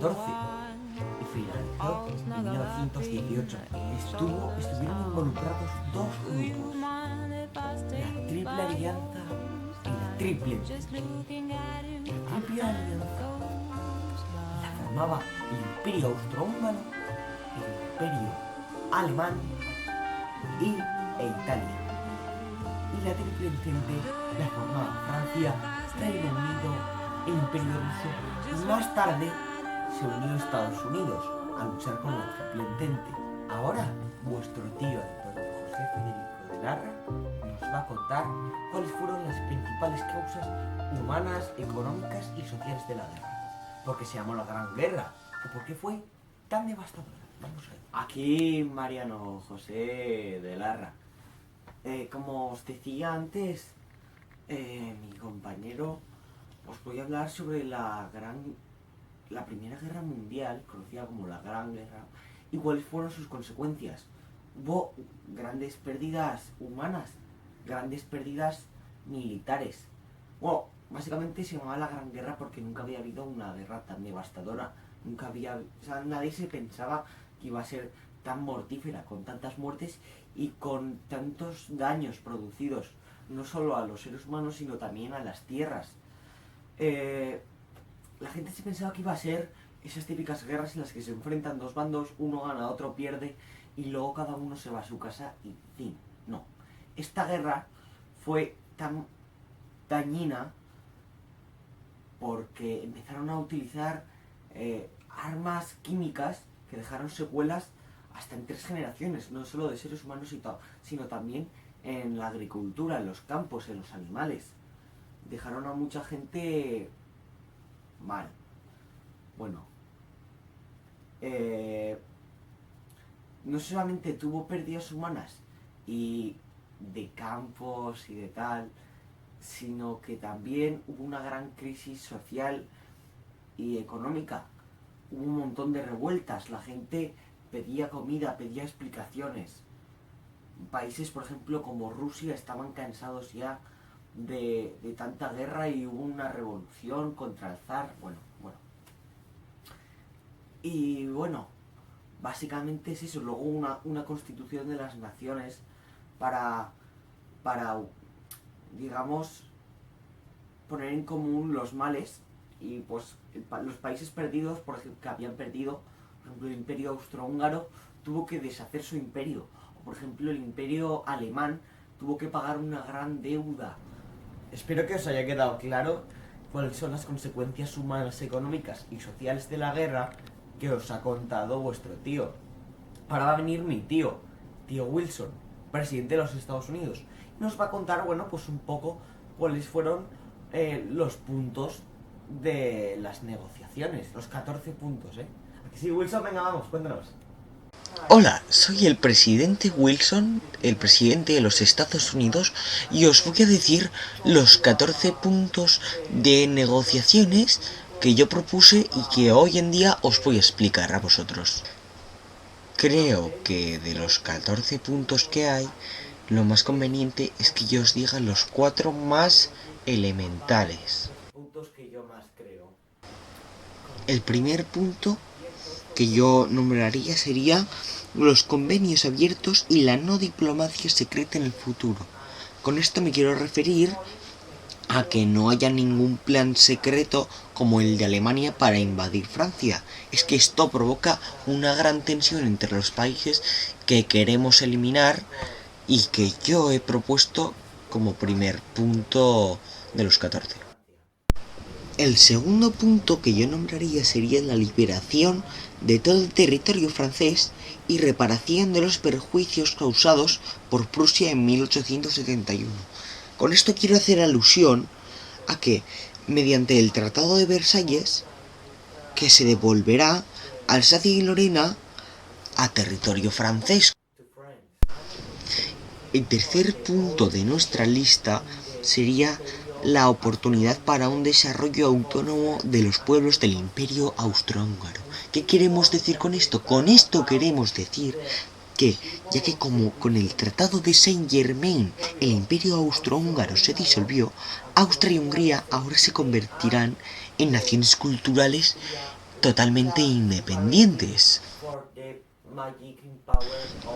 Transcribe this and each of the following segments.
XIV y finalizó en 1918. Estuvieron involucrados dos grupos, la Triple Alianza y la Triple Entente. La Triple Alianza la formaba el Imperio Austrohúngaro, el Imperio Alemán e Italia. Y la Triple Entente la formaban Francia, Reino Unido, el Imperio Ruso, y más tarde se unió Estados Unidos a luchar con la Triple Entente. Ahora, vuestro tío Antonio José Federico de Larra nos va a contar cuáles fueron las principales causas humanas, económicas y sociales de la guerra. ¿Por qué se llamó la Gran Guerra? ¿O por qué fue tan devastadora? Vamos a ver. Aquí Mariano José de Larra. Como os decía antes, mi compañero, os voy a hablar sobre la Primera Guerra Mundial, conocida como la Gran Guerra, y cuáles fueron sus consecuencias. Hubo grandes pérdidas humanas, grandes pérdidas militares. Bueno, básicamente se llamaba la Gran Guerra porque nunca había habido una guerra tan devastadora. Nadie se pensaba que iba a ser tan mortífera, con tantas muertes y con tantos daños producidos, no solo a los seres humanos, sino también a las tierras. La gente se pensaba que iba a ser esas típicas guerras en las que se enfrentan dos bandos, uno gana, otro pierde, y luego cada uno se va a su casa y fin. No. Esta guerra fue tan dañina porque empezaron a utilizar armas químicas que dejaron secuelas hasta en 3 generaciones, no solo de seres humanos, sino también en la agricultura, en los campos, en los animales. Dejaron a mucha gente mal. Bueno, no solamente tuvo pérdidas humanas y de campos y de tal, sino que también hubo una gran crisis social y económica. Hubo un montón de revueltas, la gente pedía comida, pedía explicaciones. Países, por ejemplo, como Rusia estaban cansados ya de tanta guerra y hubo una revolución contra el zar. Y bueno, básicamente es eso. Luego una constitución de las naciones para digamos, poner en común los males. Y pues los países perdidos, por ejemplo, que habían perdido, por ejemplo, el Imperio Austrohúngaro tuvo que deshacer su imperio. O por ejemplo, el Imperio Alemán tuvo que pagar una gran deuda. Espero que os haya quedado claro cuáles son las consecuencias humanas, económicas y sociales de la guerra que os ha contado vuestro tío. Ahora va a venir mi tío Wilson, presidente de los Estados Unidos. Y nos va a contar, bueno, pues un poco cuáles fueron los puntos de las negociaciones, los 14 puntos, ¿eh? Aquí sí, Wilson, venga, vamos, cuéntanos. Hola, soy el presidente Wilson, el presidente de los Estados Unidos, y os voy a decir los 14 puntos de negociaciones que yo propuse y que hoy en día os voy a explicar a vosotros. Creo que de los 14 puntos que hay, lo más conveniente es que yo os diga los 4 más elementales. El primer punto que yo nombraría sería los convenios abiertos y la no diplomacia secreta en el futuro. Con esto me quiero referir a que no haya ningún plan secreto como el de Alemania para invadir Francia. Es que esto provoca una gran tensión entre los países que queremos eliminar y que yo he propuesto como primer punto de los 14. El segundo punto que yo nombraría sería la liberación de todo el territorio francés y reparación de los perjuicios causados por Prusia en 1871. Con esto quiero hacer alusión a que, mediante el Tratado de Versalles, que se devolverá Alsacia y Lorena a territorio francés. El tercer punto de nuestra lista sería la oportunidad para un desarrollo autónomo de los pueblos del Imperio Austrohúngaro. ¿Qué queremos decir con esto? Con esto queremos decir que, ya que como con el Tratado de Saint-Germain el Imperio Austrohúngaro se disolvió, Austria y Hungría ahora se convertirán en naciones culturales totalmente independientes.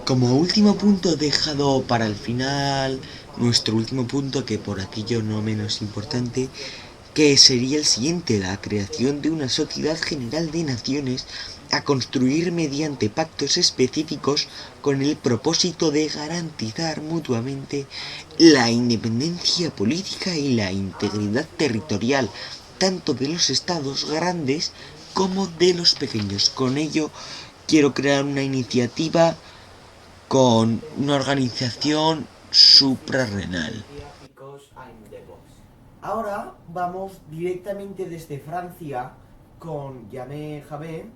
Como último punto dejado para el final, nuestro último punto, que por aquello no menos importante, que sería el siguiente: la creación de una sociedad general de naciones a construir mediante pactos específicos con el propósito de garantizar mutuamente la independencia política y la integridad territorial, tanto de los estados grandes como de los pequeños. Con ello quiero crear una iniciativa con una organización suprarrenal. Ahora vamos directamente desde Francia con Yamé Javé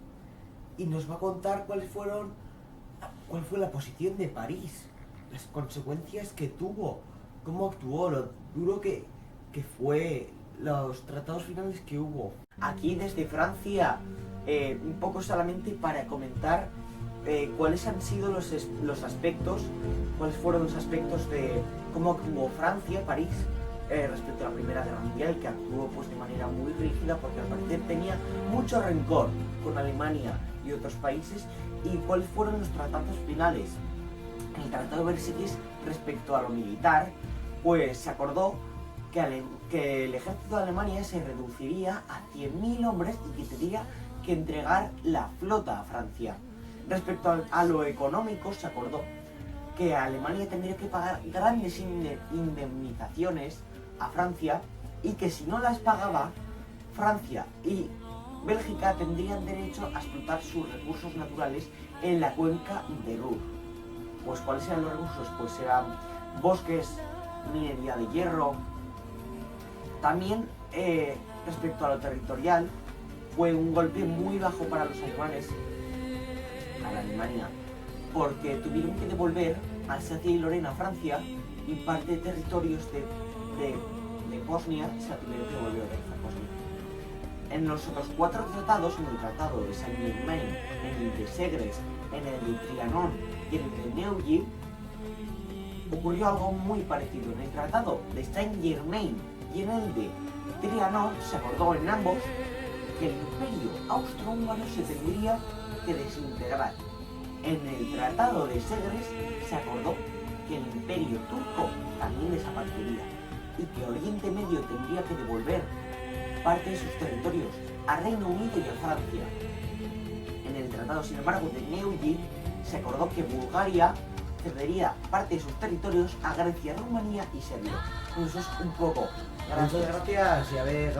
y nos va a contar cuál fue la posición de París, las consecuencias que tuvo, cómo actuó, lo duro que fue, los tratados finales que hubo. Aquí desde Francia, un poco solamente para comentar cuáles han sido los aspectos, cuáles fueron los aspectos de cómo actuó Francia, París, respecto a la Primera Guerra Mundial, que actuó pues de manera muy rígida porque al parecer tenía mucho rencor con Alemania y otros países. Y cuáles fueron los tratados finales. En el Tratado de Versalles, respecto a lo militar, pues se acordó que el ejército de Alemania se reduciría a 100.000 hombres y que tendría que entregar la flota a Francia. Respecto a lo económico, se acordó que Alemania tendría que pagar grandes indemnizaciones a Francia y que si no las pagaba, Francia y Bélgica tendrían derecho a explotar sus recursos naturales en la cuenca de Ruhr. Pues ¿cuáles eran los recursos? Pues eran bosques, minería de hierro. También respecto a lo territorial, fue un golpe muy bajo para los alemanes, a la Alemania, porque tuvieron que devolver Alsacia y Lorena a Francia y parte de territorios de Bosnia se tuvieron que devolver a Bosnia. En los otros 4 tratados, en el Tratado de Saint-Germain, en el de Segres, en el de Trianon y en el de Neuilly, ocurrió algo muy parecido. En el Tratado de Saint-Germain y en el de Trianon se acordó en ambos que el imperio austrohúngaro se tendría que desintegrar. En el Tratado de Segres se acordó que el imperio turco también desaparecería y que Oriente Medio tendría que devolver parte de sus territorios a Reino Unido y a Francia. En el tratado, sin embargo, de Neuilly se acordó que Bulgaria cedería parte de sus territorios a Grecia, Rumanía y Serbia. Eso es un poco. Muchas gracias, y a ver.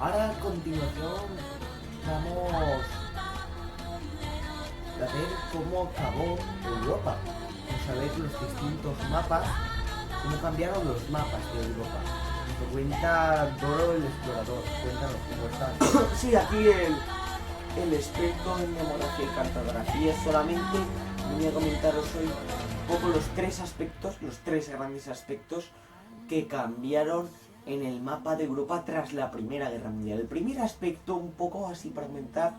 Ahora a continuación vamos a ver cómo acabó Europa. Vamos a ver los distintos mapas, cómo cambiaron los mapas de Europa. Nos cuenta Doro el explorador. Cuéntanos cómo estás. Sí, aquí el experto en demografía y cartografía solamente voy a comentaros hoy un poco los 3 grandes aspectos que cambiaron en el mapa de Europa tras la Primera Guerra Mundial. El primer aspecto, un poco así para comentar,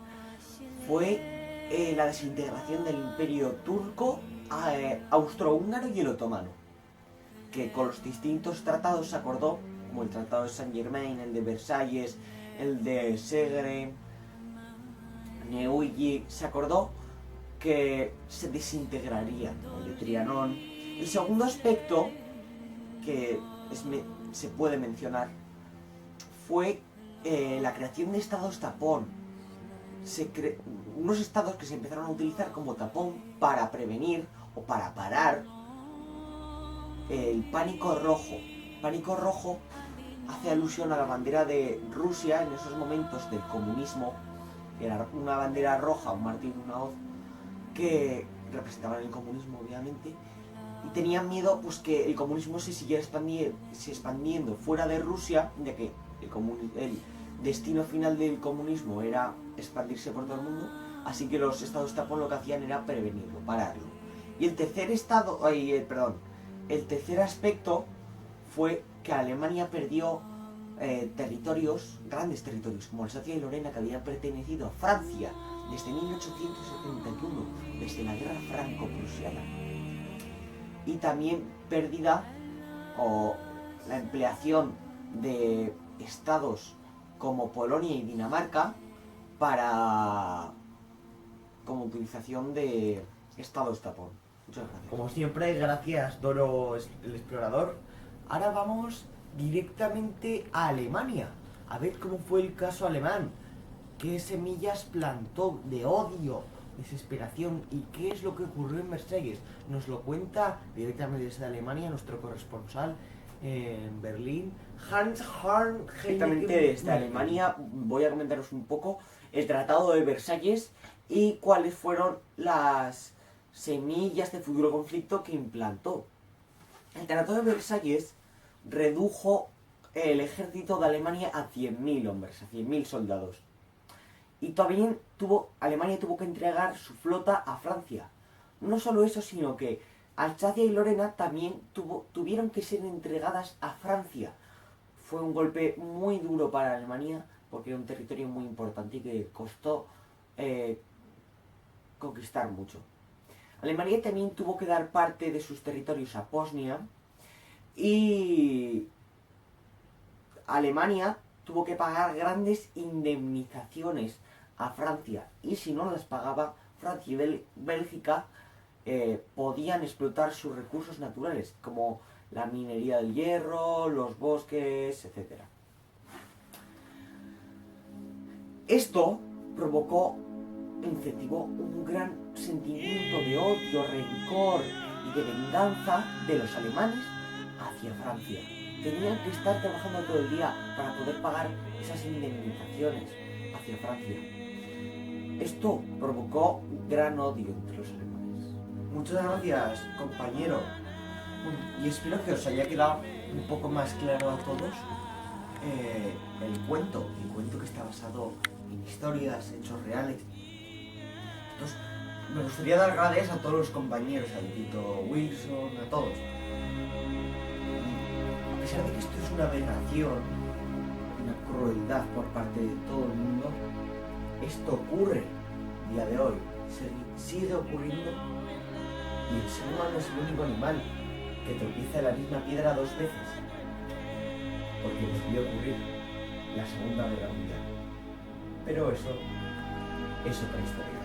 fue la desintegración del imperio turco, austrohúngaro y el otomano, que con los distintos tratados se acordó, como el Tratado de Saint-Germain, el de Versalles, el de Segre, Neuilly, se acordó que se desintegraría, el de Trianon. El segundo aspecto que se puede mencionar fue la creación de estados tapón. Unos estados que se empezaron a utilizar como tapón para prevenir o para parar el pánico rojo. Pánico rojo hace alusión a la bandera de Rusia en esos momentos del comunismo. Era una bandera roja, un martillo y una hoz, que representaban el comunismo, obviamente, y tenían miedo pues que el comunismo se siguiera expandiendo fuera de Rusia, ya que el destino final del comunismo era expandirse por todo el mundo, así que los estados tapón lo que hacían era prevenirlo, pararlo. Y el tercer aspecto fue que Alemania perdió grandes territorios, como Alsacia y Lorena, que habían pertenecido a Francia desde 1871, desde la guerra franco-prusiana. Y también pérdida o la empleación de estados como Polonia y Dinamarca como utilización de estados tapón. Muchas gracias. Como siempre, gracias Doro el explorador. Ahora vamos directamente a Alemania, a ver cómo fue el caso alemán, qué semillas plantó de odio, desesperación y qué es lo que ocurrió en Versalles. Nos lo cuenta directamente desde Alemania nuestro corresponsal en Berlín, Hans-Harm. Directamente desde Alemania voy a comentaros un poco el Tratado de Versalles y cuáles fueron las semillas de futuro conflicto que implantó. El Tratado de Versalles redujo el ejército de Alemania a 100.000 hombres, a 100.000 soldados. Y también Alemania tuvo que entregar su flota a Francia. No solo eso, sino que Alsacia y Lorena también tuvieron que ser entregadas a Francia. Fue un golpe muy duro para Alemania porque era un territorio muy importante y que costó conquistar mucho. Alemania también tuvo que dar parte de sus territorios a Bosnia y Alemania tuvo que pagar grandes indemnizaciones a Francia y si no las pagaba, Francia y Bélgica podían explotar sus recursos naturales como la minería del hierro, los bosques, etc. Esto incentivó un gran sentimiento de odio, rencor y de venganza de los alemanes hacia Francia. Tenían que estar trabajando todo el día para poder pagar esas indemnizaciones hacia Francia. Esto provocó gran odio entre los alemanes. Muchas gracias, compañero. Y espero que os haya quedado un poco más claro a todos el cuento que está basado en historias, hechos reales. Entonces, me gustaría dar gracias a todos los compañeros, a Tito Wilson, a todos. A pesar de que esto es una aberración, una crueldad por parte de todo el mundo, esto ocurre el día de hoy, sigue ocurriendo y el ser humano es el único animal que tropieza en la misma piedra 2 veces, porque nos vio ocurrir la Segunda Guerra Mundial. Pero eso es otra historia.